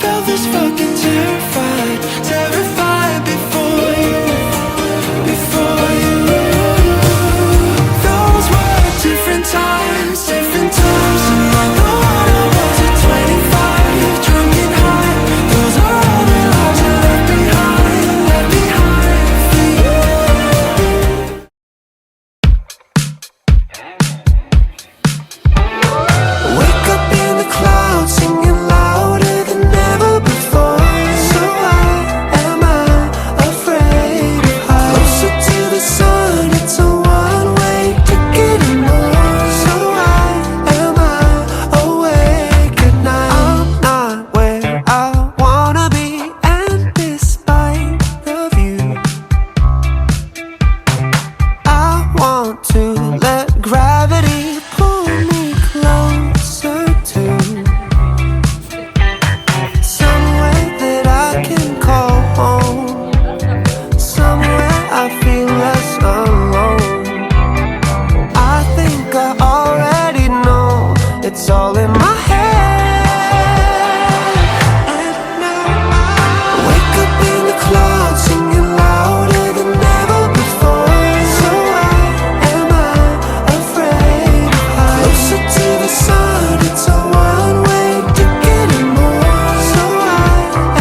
felt this fucking terrified, terrified before you, before you. Those were different times, different times. The one I was at 25, drunk and high. Those are all the lives I left behind, left behind for you. Wake up in the clouds, singing louder than ever before. So why am I afraid of heights? Closer to the sun, it's a one-way ticket and more. So why am I awake at night? I'm not where I wanna be, and despite the view, I want to let gravity pull me closer to somewhere that I can call home, somewhere I feel less alone. I think I already know, it's all in my head. And now I wake up in the clouds, singing louder than ever before. So why am I afraid of heights? Closer to the sun, it's a one-way ticket and more. So why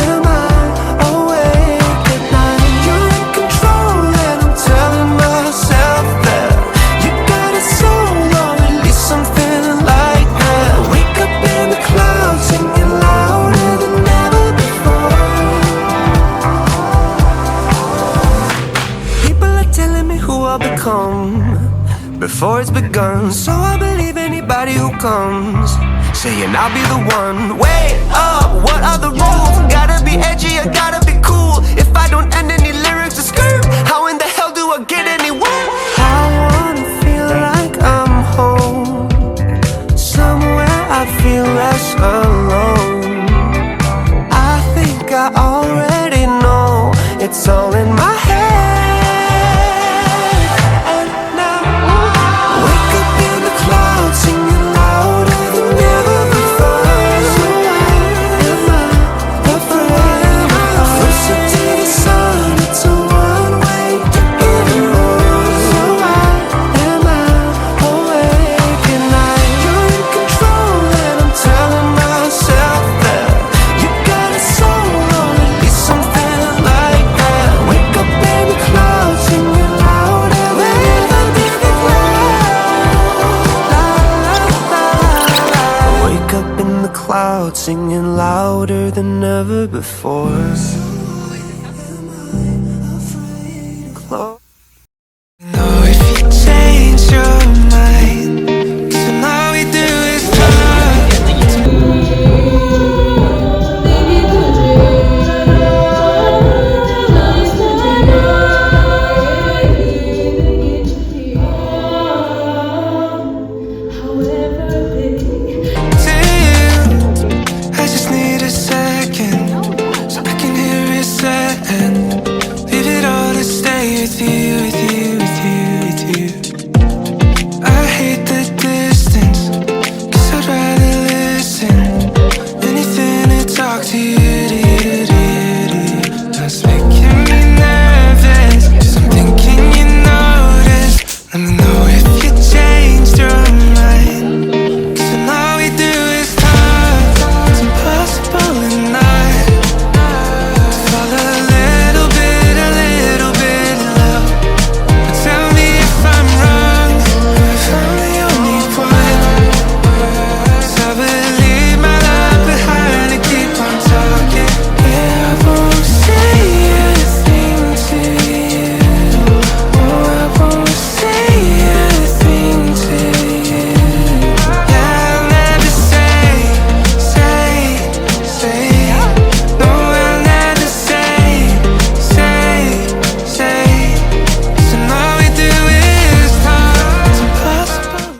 am I awake at night? You're in control and I'm telling myself that you got it so long, at least something like that. Wake up in the clouds, singing louder than ever before. People are telling me who I'll become before it's begun, so I believe anybody who comes saying I'll be the one. Wait up, what are the rules? Gotta be edgy, I gotta be cool. If I don't end any lyrics to skirt, how in the hell do I get anywhere? I wanna feel like I'm home, somewhere I feel less alone. I think I already know, it's all in my head. And now wake up in the clouds, singing louder than ever before. So why am I afraid? Closer to the sun, it's a one-way ticket and more. So why am I awake at night? You're in control and I'm telling myself that you got it so long, at least something like that. Wake up in the clouds, singing louder than ever before. Wake up in the clouds, singing louder than ever before.